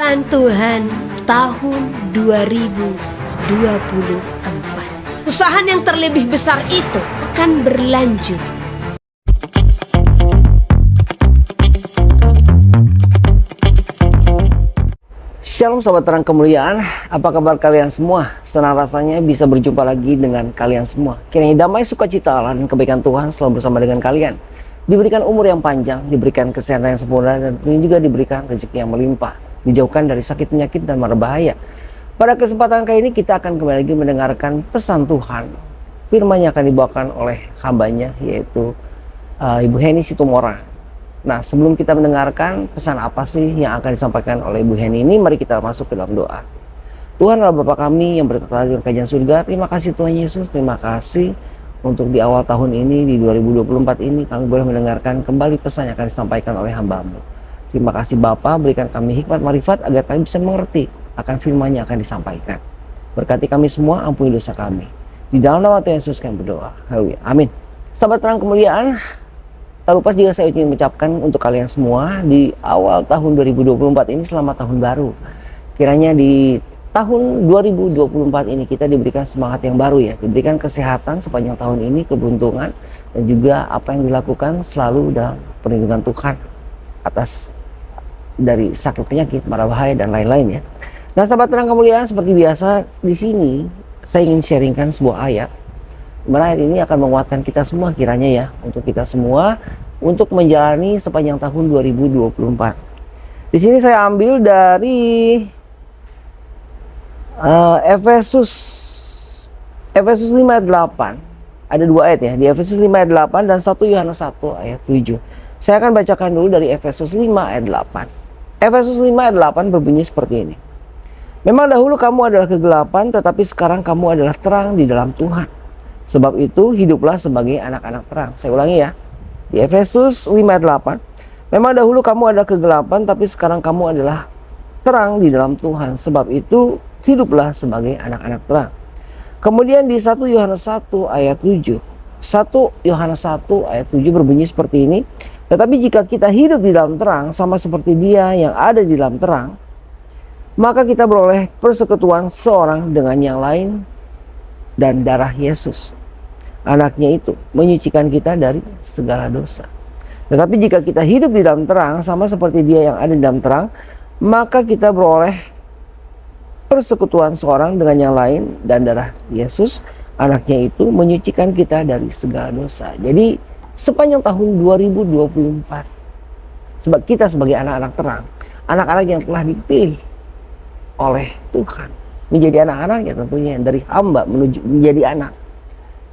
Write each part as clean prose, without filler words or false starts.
Pesan Tuhan tahun 2024. Usaha yang terlebih besar itu akan berlanjut. Shalom sahabat terang kemuliaan, apa kabar kalian semua? Senang rasanya bisa berjumpa lagi dengan kalian semua. Kiranya damai, sukacita Allah dan kebaikan Tuhan selalu bersama dengan kalian. Diberikan umur yang panjang, diberikan kesehatan yang sempurna, dan tentunya juga diberikan rezeki yang melimpah. Dijauhkan dari sakit penyakit dan mara bahaya. Pada kesempatan kali ini kita akan kembali lagi mendengarkan pesan Tuhan. Firman-Nya akan dibawakan oleh hambanya, yaitu Ibu Heni Situmorang. Nah, sebelum kita mendengarkan pesan apa sih yang akan disampaikan oleh Ibu Heni ini, mari kita masuk ke dalam doa. Tuhan adalah Bapa kami yang berkata dengan kerajaan surga. Terima kasih Tuhan Yesus, terima kasih untuk di awal tahun ini, di 2024 ini, kami boleh mendengarkan kembali pesan yang akan disampaikan oleh hamba-Mu. Terima kasih Bapa, berikan kami hikmat marifat agar kami bisa mengerti akan firman yang akan disampaikan. Berkati kami semua, ampuni dosa kami. Di dalam nama Tuhan Yesus kami berdoa. Haleluya. Amin. Sahabat terang kemuliaan, tak lupa juga saya ingin mengucapkan untuk kalian semua di awal tahun 2024 ini selamat tahun baru. Kiranya di tahun 2024 ini kita diberikan semangat yang baru ya, diberikan kesehatan sepanjang tahun ini, keberuntungan, dan juga apa yang dilakukan selalu dalam perlindungan Tuhan atas dari sakit penyakit, mara bahaya dan lain-lain ya. Nah, sahabat terang kemuliaan, seperti biasa di sini saya ingin sharingkan sebuah ayat. Ayat ini akan menguatkan kita semua kiranya ya, untuk kita semua untuk menjalani sepanjang tahun 2024. Di sini saya ambil dari Efesus 5 ayat 8. Ada dua ayat ya, di Efesus 5 ayat 8 dan 1 Yohanes 1 ayat 7. Saya akan bacakan dulu dari Efesus 5 ayat 8. Efesus 5 ayat 8 berbunyi seperti ini. Memang dahulu kamu adalah kegelapan, tetapi sekarang kamu adalah terang di dalam Tuhan. Sebab itu hiduplah sebagai anak-anak terang. Saya ulangi ya. Di Efesus 5 ayat 8. Memang dahulu kamu adalah kegelapan, tapi sekarang kamu adalah terang di dalam Tuhan. Sebab itu hiduplah sebagai anak-anak terang. Kemudian di 1 Yohanes 1 ayat 7. 1 Yohanes 1 ayat 7 berbunyi seperti ini. Tetapi jika kita hidup di dalam terang, sama seperti Dia yang ada di dalam terang, maka kita beroleh persekutuan seorang dengan yang lain, dan darah Yesus, anaknya itu, menyucikan kita dari segala dosa. Tetapi jika kita hidup di dalam terang, sama seperti Dia yang ada di dalam terang, maka kita beroleh persekutuan seorang dengan yang lain, dan darah Yesus, anaknya itu, menyucikan kita dari segala dosa. Jadi sepanjang tahun 2024, sebab kita sebagai anak-anak terang, anak-anak yang telah dipilih oleh Tuhan menjadi anak-anaknya, tentunya dari hamba menuju menjadi anak.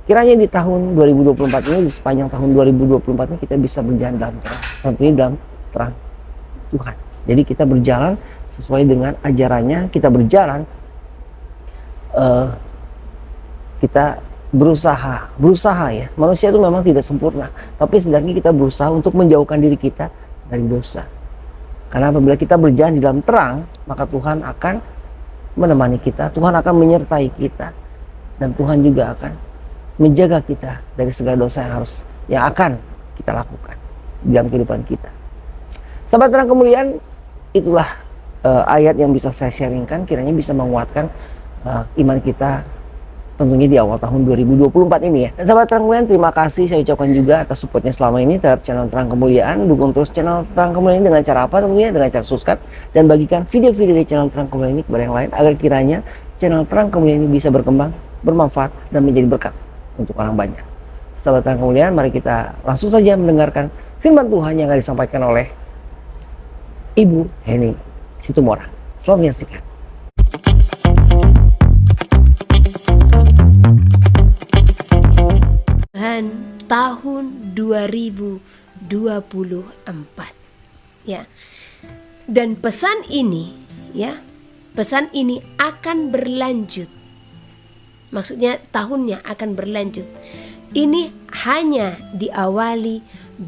Kiranya di tahun 2024 ini, di sepanjang tahun 2024 ini, kita bisa berjalan dalam terang, tentunya dalam terang Tuhan. Jadi kita berjalan sesuai dengan ajarannya, kita berjalan, kita berusaha ya. Manusia itu memang tidak sempurna, tapi sedangkan kita berusaha untuk menjauhkan diri kita dari dosa. Karena apabila kita berjalan di dalam terang, maka Tuhan akan menemani kita, Tuhan akan menyertai kita, dan Tuhan juga akan menjaga kita dari segala dosa yang akan kita lakukan di dalam kehidupan kita. Sahabat terang kemuliaan, itulah ayat yang bisa saya sharingkan, kiranya bisa menguatkan iman kita tentunya di awal tahun 2024 ini ya. Dan sahabat terang kemuliaan, terima kasih saya ucapkan juga atas supportnya selama ini terhadap channel Terang Kemuliaan. Dukung terus channel Terang Kemuliaan dengan cara apa? Tentunya dengan cara subscribe dan bagikan video-video dari channel Terang Kemuliaan ini kepada yang lain, agar kiranya channel Terang Kemuliaan ini bisa berkembang, bermanfaat, dan menjadi berkat untuk orang banyak. Sahabat Terang Kemuliaan, mari kita langsung saja mendengarkan firman Tuhan yang akan disampaikan oleh Ibu Heni Situmorang. Selamat menyaksikan. Tahun 2024 ya. Dan pesan ini akan berlanjut. Maksudnya tahunnya akan berlanjut. Ini hanya diawali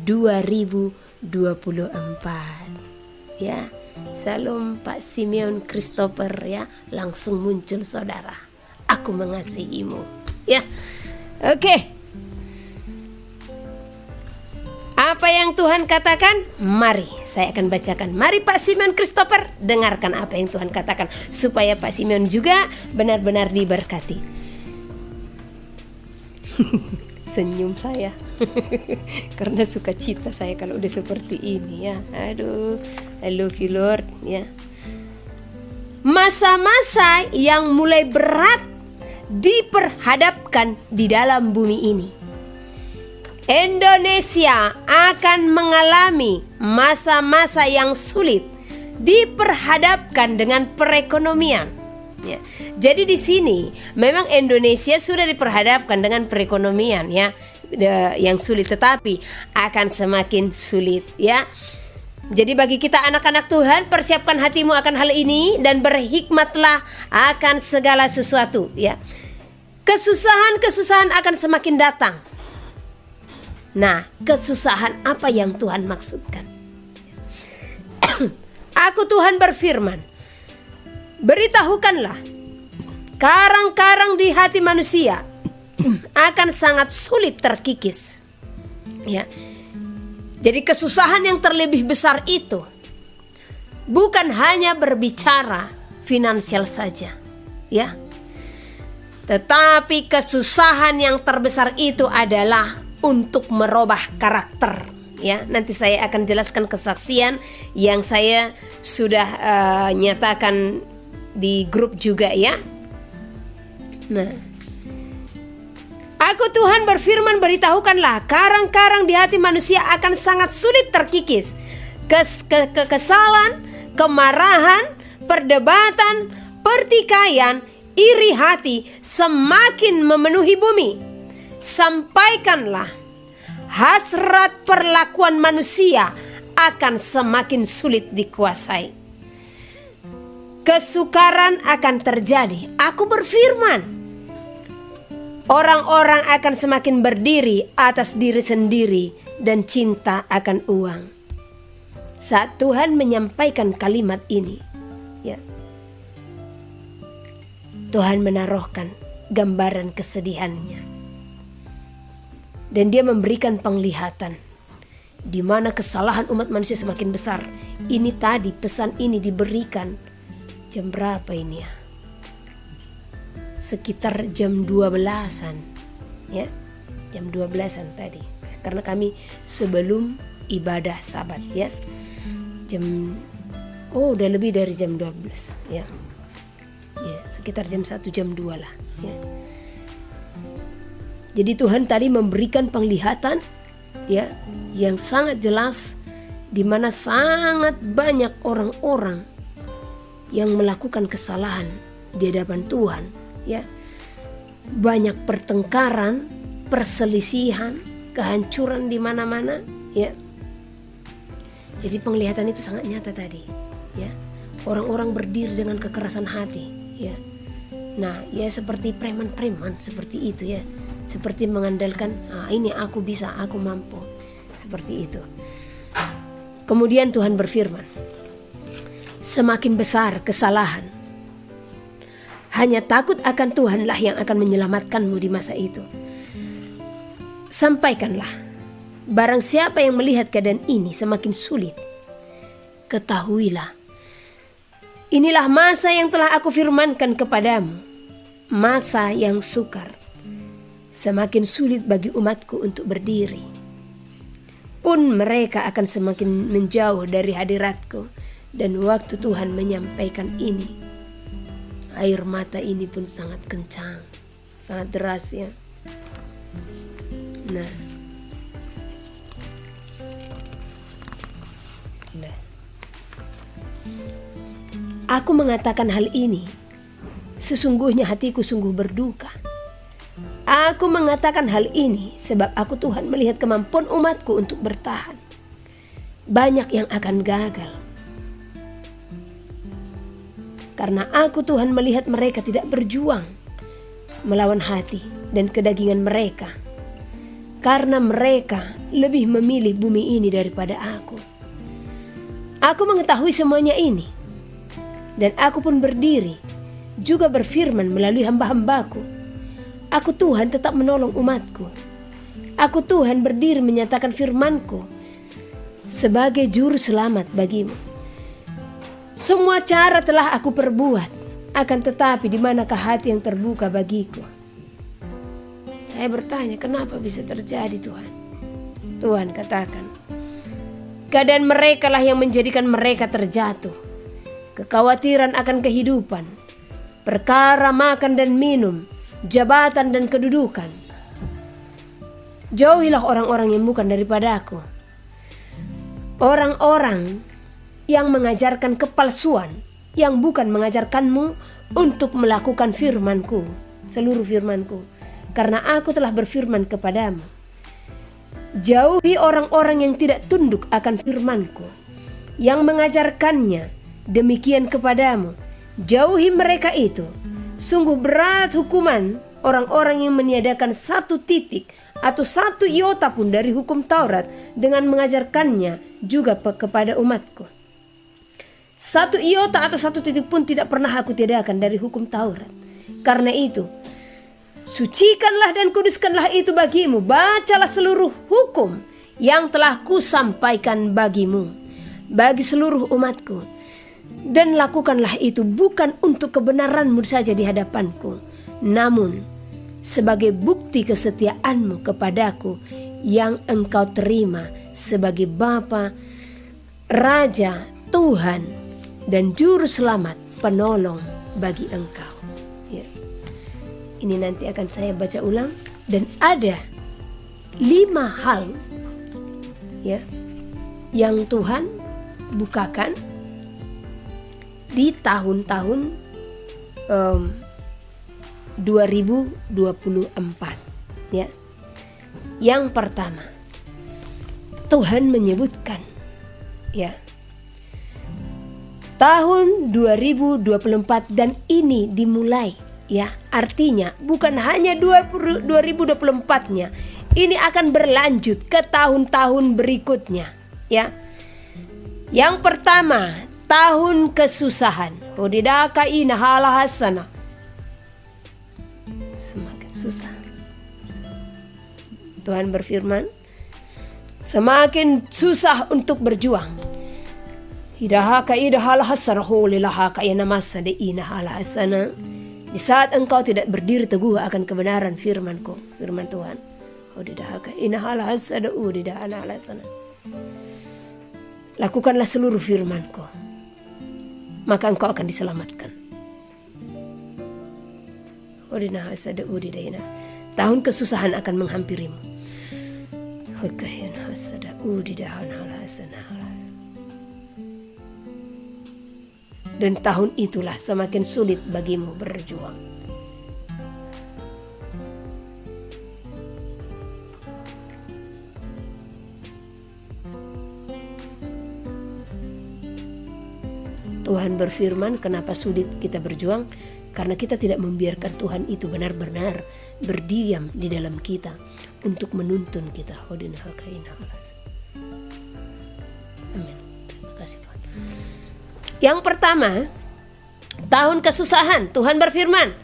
2024 ya. Salam Pak Simeon Christopher ya, langsung muncul saudara. Aku mengasihimu ya. Oke. apa yang Tuhan katakan? Mari saya akan bacakan. Mari Pak Simeon Christopher dengarkan apa yang Tuhan katakan, supaya Pak Simeon juga benar-benar diberkati. Senyum saya karena sukacita saya kalau udah seperti ini ya. Aduh, I love you Lord ya. Masa-masa yang mulai berat diperhadapkan di dalam bumi ini. Indonesia akan mengalami masa-masa yang sulit diperhadapkan dengan perekonomian. Ya. Jadi di sini memang Indonesia sudah diperhadapkan dengan perekonomian ya, yang sulit, tetapi akan semakin sulit ya. Jadi bagi kita anak-anak Tuhan, persiapkan hatimu akan hal ini dan berhikmatlah akan segala sesuatu ya. Kesusahan-kesusahan akan semakin datang. Nah, kesusahan apa yang Tuhan maksudkan? Aku Tuhan berfirman, beritahukanlah, karang-karang di hati manusia akan sangat sulit terkikis. Ya. Jadi kesusahan yang terlebih besar itu bukan hanya berbicara finansial saja, ya. Tetapi kesusahan yang terbesar itu adalah untuk merubah karakter ya. Nanti saya akan jelaskan kesaksian yang saya sudah nyatakan di grup juga ya. Nah, aku Tuhan berfirman, beritahukanlah, karang-karang di hati manusia akan sangat sulit terkikis. Kekesalan, kemarahan, perdebatan, pertikaian, iri hati semakin memenuhi bumi. Sampaikanlah, hasrat perlakuan manusia akan semakin sulit dikuasai. Kesukaran akan terjadi. Aku berfirman, orang-orang akan semakin berdiri atas diri sendiri dan cinta akan uang. Saat Tuhan menyampaikan kalimat ini, ya, Tuhan menaruhkan gambaran kesedihannya. Dan dia memberikan penglihatan di mana kesalahan umat manusia semakin besar. Ini tadi pesan ini diberikan jam berapa ini ya? Sekitar jam 12-an ya. Jam 12-an tadi. Karena kami sebelum ibadah Sabat ya. Udah lebih dari jam 12 ya. Ya, sekitar jam 1 jam 2 lah ya. Jadi Tuhan tadi memberikan penglihatan ya yang sangat jelas di mana sangat banyak orang-orang yang melakukan kesalahan di hadapan Tuhan ya. Banyak pertengkaran, perselisihan, kehancuran di mana-mana ya. Jadi penglihatan itu sangat nyata tadi ya. Orang-orang berdiri dengan kekerasan hati ya. Nah, ya seperti preman-preman seperti itu ya. Seperti mengandalkan, ini aku bisa, aku mampu. Seperti itu. Kemudian Tuhan berfirman, semakin besar kesalahan, hanya takut akan Tuhanlah yang akan menyelamatkanmu di masa itu. Sampaikanlah, barang siapa yang melihat keadaan ini semakin sulit, ketahuilah, inilah masa yang telah aku firmankan kepadamu, masa yang sukar. Semakin sulit bagi umatku untuk berdiri. Pun mereka akan semakin menjauh dari hadiratku. Dan waktu Tuhan menyampaikan ini, air mata ini pun sangat kencang, sangat deras ya. Nah, aku mengatakan hal ini, sesungguhnya hatiku sungguh berduka. Aku mengatakan hal ini sebab aku Tuhan melihat kemampuan umatku untuk bertahan. Banyak yang akan gagal. Karena aku Tuhan melihat mereka tidak berjuang melawan hati dan kedagingan mereka. Karena mereka lebih memilih bumi ini daripada aku. Aku mengetahui semuanya ini. Dan aku pun berdiri juga berfirman melalui hamba-hambaku. Aku Tuhan tetap menolong umatku. Aku Tuhan berdiri menyatakan firmanku sebagai juru selamat bagimu. Semua cara telah aku perbuat, akan tetapi di manakah hati yang terbuka bagiku? Saya bertanya, kenapa bisa terjadi Tuhan? Tuhan katakan, keadaan mereka lah yang menjadikan mereka terjatuh. Kekhawatiran akan kehidupan, perkara makan dan minum, jabatan dan kedudukan. Jauhilah orang-orang yang bukan daripadaku. Orang-orang yang mengajarkan kepalsuan, yang bukan mengajarkanmu untuk melakukan firmanku, seluruh firmanku. Karena aku telah berfirman kepadamu. Jauhi orang-orang yang tidak tunduk akan firmanku, yang mengajarkannya demikian kepadamu. Jauhi mereka itu. Sungguh berat hukuman orang-orang yang meniadakan satu titik atau satu iota pun dari hukum Taurat dengan mengajarkannya juga kepada umatku. Satu iota atau satu titik pun tidak pernah aku tiadakan dari hukum Taurat. Karena itu, sucikanlah dan kuduskanlah itu bagimu. Bacalah seluruh hukum yang telah kusampaikan bagimu, bagi seluruh umatku. Dan lakukanlah itu bukan untuk kebenaranmu saja di hadapanku, namun sebagai bukti kesetiaanmu kepadaku yang engkau terima sebagai Bapa, Raja, Tuhan, dan Juru Selamat, penolong bagi engkau. Ya. Ini nanti akan saya baca ulang, dan ada 5 hal ya yang Tuhan bukakan di tahun-tahun 2024 ya. Yang pertama, Tuhan menyebutkan ya, tahun 2024 dan ini dimulai ya. Artinya bukan hanya 2024-nya, ini akan berlanjut ke tahun-tahun berikutnya ya. Yang pertama, tahun kesusahan. Hodidaka inahala hasana. Semakin susah. Tuhan berfirman, semakin susah untuk berjuang. Hidahaka idahala hasana holilahaka yanamasa de inahala hasana. Di saat engkau tidak berdiri teguh akan kebenaran firmanku, firman Tuhan. Hodidahaka inahala hasana udidahana hasana. Lakukanlah seluruh firmanku, maka engkau akan diselamatkan. Tahun kesusahan akan menghampirimu. Dan tahun itulah semakin sulit bagimu berjuang. Tuhan berfirman, kenapa sulit kita berjuang? Karena kita tidak membiarkan Tuhan itu benar-benar berdiam di dalam kita untuk menuntun kita. Amin. Terima kasih Tuhan. Yang pertama, tahun kesusahan. Tuhan berfirman,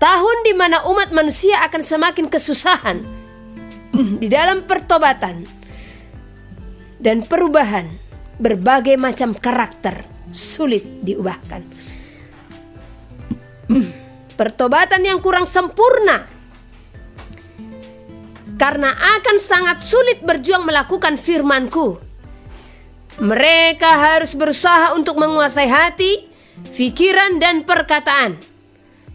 tahun di mana umat manusia akan semakin kesusahan di dalam pertobatan dan perubahan berbagai macam karakter. Sulit diubahkan. Pertobatan yang kurang sempurna, karena akan sangat sulit berjuang melakukan firman-Ku. Mereka harus berusaha untuk menguasai hati, pikiran, dan perkataan.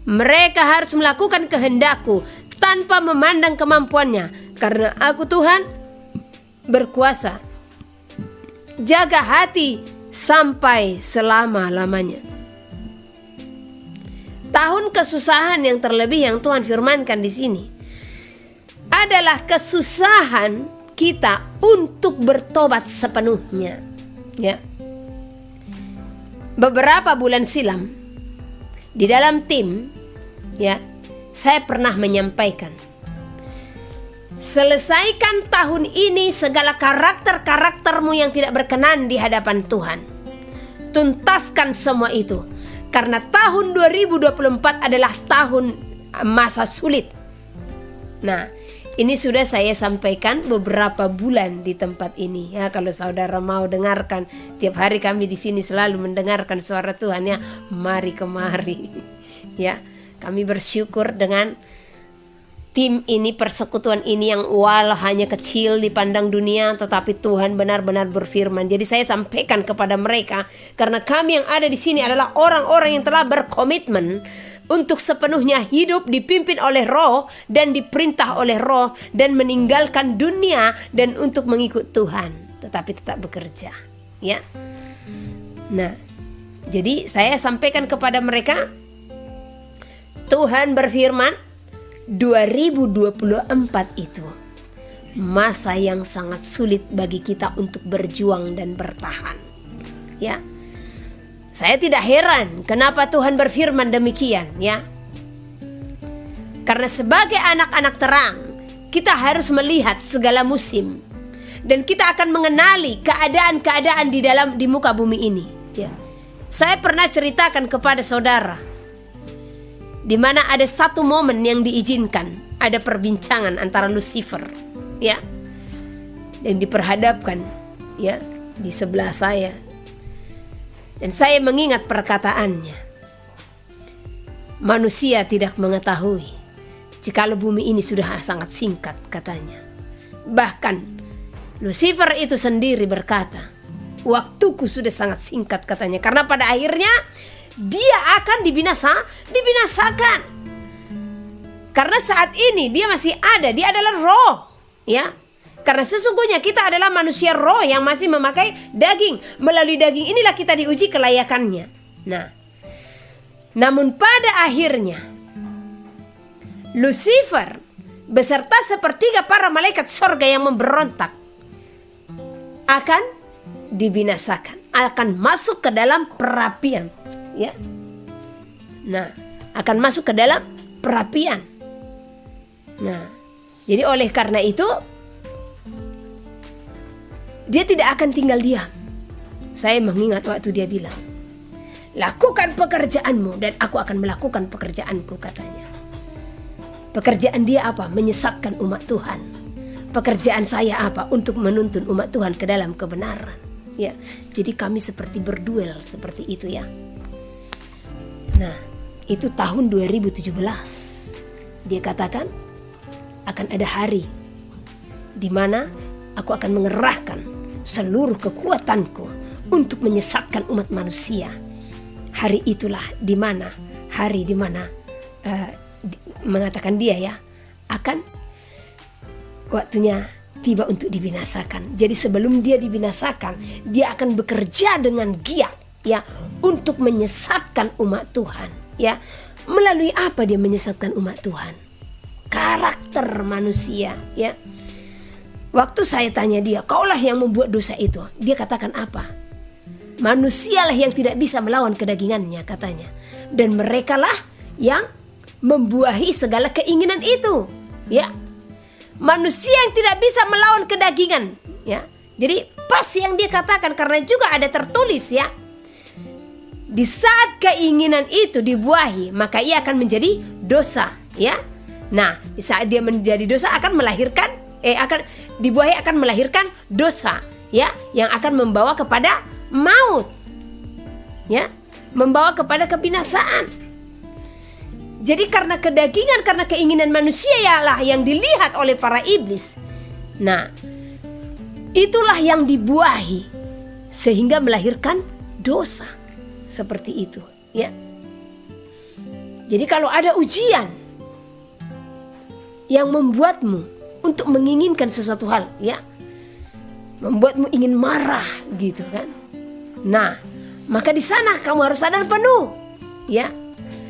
Mereka harus melakukan kehendak-Ku tanpa memandang kemampuannya, karena Aku Tuhan berkuasa. Jaga hati sampai selama-lamanya. Tahun kesusahan yang terlebih yang Tuhan firmankan di sini adalah kesusahan kita untuk bertobat sepenuhnya. Ya. Beberapa bulan silam di dalam tim, ya, saya pernah menyampaikan, selesaikan tahun ini segala karakter-karaktermu yang tidak berkenan di hadapan Tuhan. Tuntaskan semua itu. Karena tahun 2024 adalah tahun masa sulit. Nah, Ini sudah saya sampaikan beberapa bulan di tempat ini ya. Kalau saudara mau dengarkan, tiap hari kami di sini selalu mendengarkan suara Tuhan ya. Mari kemari ya. Kami bersyukur dengan tim ini, persekutuan ini yang walau hanya kecil dipandang dunia, tetapi Tuhan benar-benar berfirman. Jadi saya sampaikan kepada mereka, karena kami yang ada di sini adalah orang-orang yang telah berkomitmen untuk sepenuhnya hidup dipimpin oleh Roh dan diperintah oleh Roh dan meninggalkan dunia dan untuk mengikut Tuhan, tetapi tetap bekerja ya. Nah, jadi saya sampaikan kepada mereka, Tuhan berfirman 2024 itu masa yang sangat sulit bagi kita untuk berjuang dan bertahan ya. Saya tidak heran kenapa Tuhan berfirman demikian ya. Karena sebagai anak-anak terang, kita harus melihat segala musim dan kita akan mengenali keadaan-keadaan di muka bumi ini ya. Saya pernah ceritakan kepada saudara di mana ada satu momen yang diizinkan, ada perbincangan antara Lucifer ya, dan diperhadapkan ya di sebelah saya. Dan saya mengingat perkataannya, manusia tidak mengetahui jikalau bumi ini sudah sangat singkat, katanya. Bahkan Lucifer itu sendiri berkata, waktuku sudah sangat singkat, katanya, karena pada akhirnya dia akan dibinasakan. Karena saat ini dia masih ada, dia adalah roh ya. Karena sesungguhnya kita adalah manusia roh yang masih memakai daging. Melalui daging inilah kita diuji kelayakannya. Nah, namun pada akhirnya Lucifer beserta sepertiga para malaikat sorga yang memberontak akan dibinasakan, akan masuk ke dalam perapian ya. Nah, akan masuk ke dalam perapian. Nah, jadi oleh karena itu dia tidak akan tinggal diam. Saya mengingat waktu dia bilang, lakukan pekerjaanmu dan aku akan melakukan pekerjaanku, katanya. Pekerjaan dia apa? Menyesatkan umat Tuhan. Pekerjaan saya apa? Untuk menuntun umat Tuhan ke dalam kebenaran. Ya, jadi kami seperti berduel seperti itu ya. Nah, itu tahun 2017. Dia katakan akan ada hari di mana aku akan mengerahkan seluruh kekuatanku untuk menyesatkan umat manusia. Hari itulah hari di mana mengatakan dia ya, akan waktunya tiba untuk dibinasakan. Jadi sebelum dia dibinasakan, dia akan bekerja dengan giat ya untuk menyesatkan umat Tuhan ya. Melalui apa dia menyesatkan umat Tuhan? Karakter manusia ya. Waktu saya tanya dia, kaulah yang membuat dosa itu, dia katakan apa? Manusialah yang tidak bisa melawan kedagingannya, katanya. Dan merekalah yang membuahi segala keinginan itu ya. Manusia yang tidak bisa melawan kedagingan ya. Jadi pas yang dia katakan, karena juga ada tertulis ya, di saat keinginan itu dibuahi, maka ia akan menjadi dosa ya. Nah, di saat dia menjadi dosa akan melahirkan akan melahirkan dosa ya, yang akan membawa kepada maut ya, membawa kepada kebinasaan. Jadi karena kedagingan, karena keinginan manusia ialah yang dilihat oleh para iblis. Nah, itulah yang dibuahi sehingga melahirkan dosa seperti itu ya. Jadi kalau ada ujian yang membuatmu untuk menginginkan sesuatu hal ya, membuatmu ingin marah gitu kan. Nah, maka di sana kamu harus sadar penuh ya.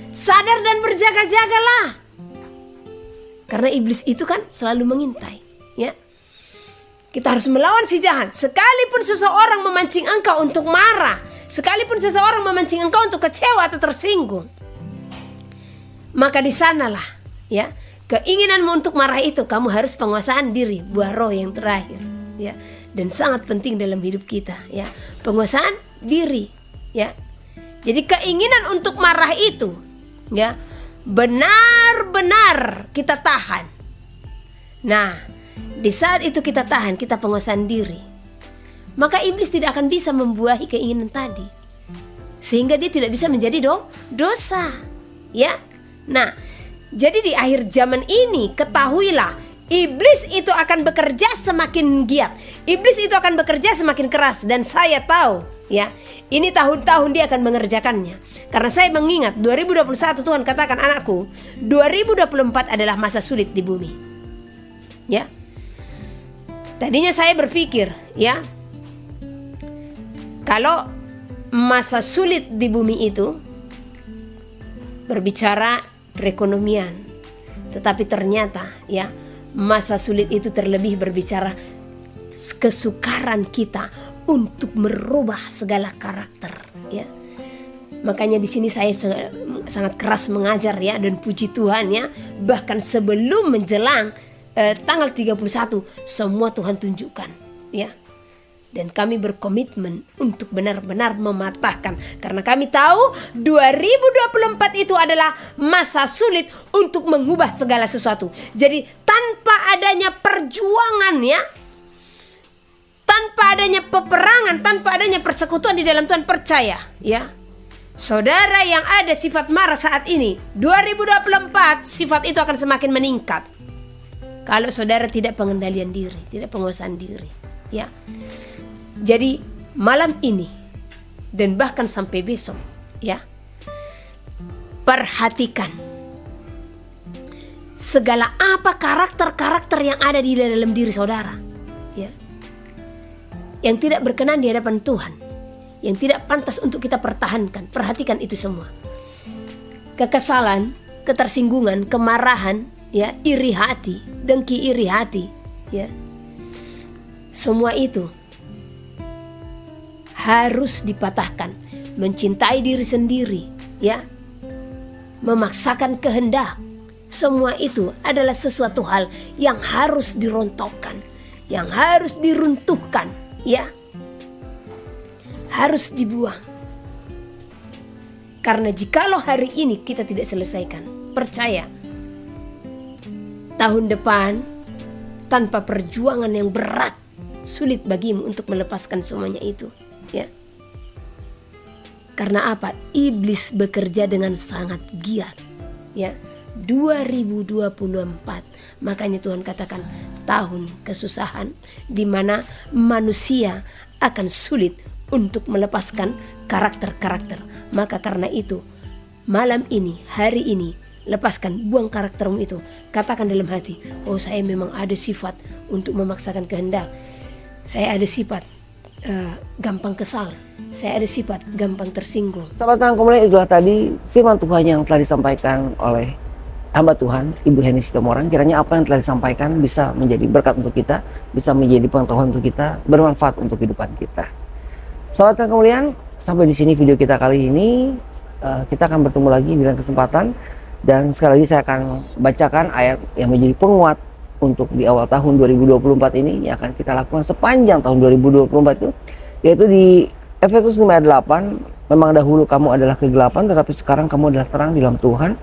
Sadar dan berjaga-jagalah. Karena iblis itu kan selalu mengintai ya. Kita harus melawan si jahat. Sekalipun seseorang memancing engkau untuk marah, sekalipun seseorang memancing engkau untuk kecewa atau tersinggung, maka di sanalah ya, keinginanmu untuk marah itu, kamu harus penguasaan diri, buah roh yang terakhir ya. Dan sangat penting dalam hidup kita ya, penguasaan diri ya. Jadi keinginan untuk marah itu ya, benar-benar kita tahan Nah, di saat itu kita tahan, kita penguasaan diri, maka iblis tidak akan bisa membuahi keinginan tadi, sehingga dia tidak bisa menjadi dosa. Ya. Nah, jadi di akhir zaman ini ketahuilah, iblis itu akan bekerja semakin giat. Iblis itu akan bekerja semakin keras, dan saya tahu, ya, ini tahun-tahun dia akan mengerjakannya. Karena saya mengingat 2021 Tuhan katakan, anakku, 2024 adalah masa sulit di bumi. Ya. Tadinya saya berpikir, ya, kalau masa sulit di bumi itu berbicara perekonomian, tetapi ternyata, ya, masa sulit itu terlebih berbicara kesukaran kita untuk merubah segala karakter, ya. Makanya di sini saya sangat keras mengajar, ya, dan puji Tuhan, ya, bahkan sebelum menjelang tanggal 31 semua Tuhan tunjukkan, ya. Dan kami berkomitmen untuk benar-benar mematahkan, karena kami tahu 2024 itu adalah masa sulit untuk mengubah segala sesuatu. Jadi tanpa adanya perjuangan, ya, tanpa adanya peperangan, tanpa adanya persekutuan di dalam Tuhan, percaya, ya, saudara yang ada sifat marah saat ini, 2024 sifat itu akan semakin meningkat. Kalau saudara tidak pengendalian diri, tidak penguasaan diri, ya. Jadi malam ini dan bahkan sampai besok, ya, perhatikan segala apa karakter-karakter yang ada di dalam diri saudara, ya, yang tidak berkenan di hadapan Tuhan, yang tidak pantas untuk kita pertahankan. Perhatikan itu semua. Kekesalan, ketersinggungan, kemarahan, ya, iri hati, dengki iri hati, ya, semua itu harus dipatahkan. Mencintai diri sendiri, ya, memaksakan kehendak, semua itu adalah sesuatu hal yang harus dirontokkan, yang harus diruntuhkan, ya, harus dibuang. Karena jikalau hari ini kita tidak selesaikan, percaya, tahun depan tanpa perjuangan yang berat, sulit bagimu untuk melepaskan semuanya itu, ya. Karena apa? Iblis bekerja dengan sangat giat, ya. 2024, makanya Tuhan katakan tahun kesusahan, di mana manusia akan sulit untuk melepaskan karakter-karakter. Maka karena itu, malam ini, hari ini, lepaskan, buang karaktermu itu. Katakan dalam hati, oh, saya memang ada sifat untuk memaksakan kehendak. Saya ada sifat gampang kesal. Saya ada sifat gampang tersinggung. Sahabat Terang Kemuliaan, itulah tadi firman Tuhan yang telah disampaikan oleh hamba Tuhan Ibu Heni Sitomorang. Kiranya apa yang telah disampaikan bisa menjadi berkat untuk kita, bisa menjadi pengetahuan untuk kita, bermanfaat untuk kehidupan kita. Sahabat Terang Kemuliaan, sampai di sini video kita kali ini. Kita akan bertemu lagi di lain kesempatan, dan sekali lagi saya akan bacakan ayat yang menjadi penguat untuk di awal tahun 2024 ini yang akan kita lakukan sepanjang tahun 2024 itu, yaitu di Efesus 5 ayat 8. Memang dahulu kamu adalah kegelapan, tetapi sekarang kamu adalah terang di dalam Tuhan.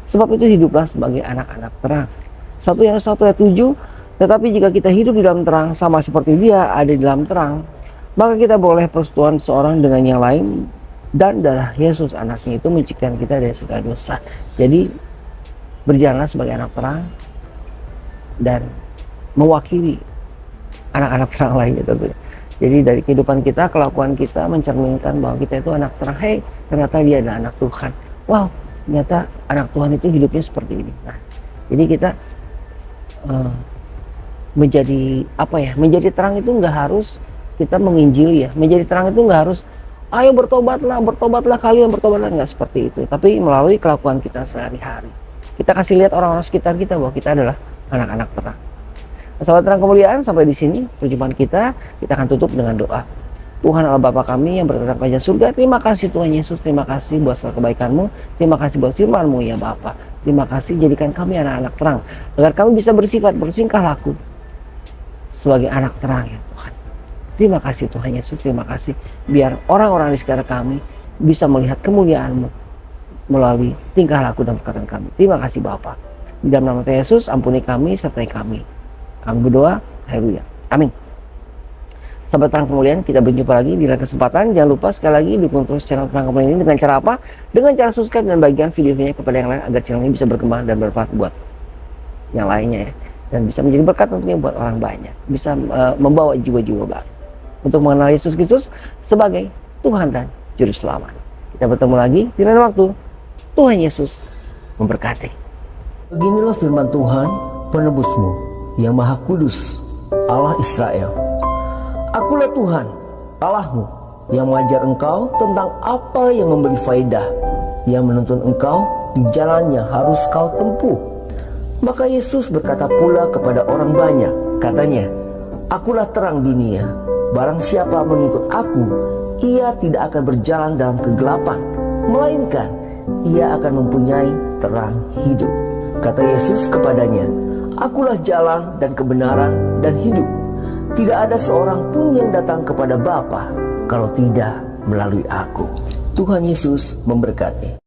Sebab itu hiduplah sebagai anak-anak terang. 1 Yohanes 1 ayat 7. Tetapi jika kita hidup di dalam terang, sama seperti Dia ada di dalam terang, maka kita boleh persekutuan seorang dengan yang lain, dan darah Yesus anaknya itu mencegah kita dari segala dosa. Jadi berjalanlah sebagai anak terang dan mewakili anak-anak terang lainnya tentunya. Jadi dari kehidupan kita, kelakuan kita mencerminkan bahwa kita itu anak terang. Hei, ternyata dia adalah anak Tuhan. Wow, ternyata anak Tuhan itu hidupnya seperti ini. Nah, jadi kita menjadi apa ya? Menjadi terang itu nggak harus kita menginjili, ya. Menjadi terang itu nggak harus, ayo bertobatlah kalian, bertobatlah, nggak seperti itu. Tapi melalui kelakuan kita sehari-hari, kita kasih lihat orang-orang sekitar kita bahwa kita adalah anak-anak terang. Sahabat Terang Kemuliaan, sampai di sini perjumpaan kita akan tutup dengan doa. Tuhan Allah Bapa kami yang berada di surga, terima kasih Tuhan Yesus, terima kasih buat segala kebaikan-Mu, terima kasih buat firman-Mu ya Bapa. Terima kasih jadikan kami anak-anak terang, agar kami bisa bersifat, bersingkah laku sebagai anak terang ya Tuhan. Terima kasih Tuhan Yesus, terima kasih biar orang-orang di sekitar kami bisa melihat kemuliaan-Mu melalui tingkah laku dan perkataan kami. Terima kasih Bapa. Di dalam nama Tuhan Yesus, ampuni kami, sertai kami. Kami berdoa, haleluya. Amin. Sahabat Terang Kemuliaan, kita berjumpa lagi di lain kesempatan. Jangan lupa sekali lagi dukung terus channel Terang Kemuliaan ini dengan cara apa? Dengan cara subscribe dan bagikan videonya kepada yang lain agar channel ini bisa berkembang dan bermanfaat buat yang lainnya ya. Dan bisa menjadi berkat tentunya buat orang banyak. Bisa membawa jiwa-jiwa baru untuk mengenal Yesus Kristus sebagai Tuhan dan Juru Selamat. Kita bertemu lagi di lain waktu. Tuhan Yesus memberkati. Beginilah firman Tuhan, penebusmu yang Maha Kudus, Allah Israel. Akulah Tuhan, Allahmu, yang mengajar engkau tentang apa yang memberi faedah, yang menuntun engkau di jalan yang harus kau tempuh. Maka Yesus berkata pula kepada orang banyak, katanya, Akulah terang dunia, barang siapa mengikut aku, ia tidak akan berjalan dalam kegelapan, melainkan ia akan mempunyai terang hidup. Kata Yesus kepadanya, Akulah jalan dan kebenaran dan hidup. Tidak ada seorang pun yang datang kepada Bapa kalau tidak melalui aku. Tuhan Yesus memberkati.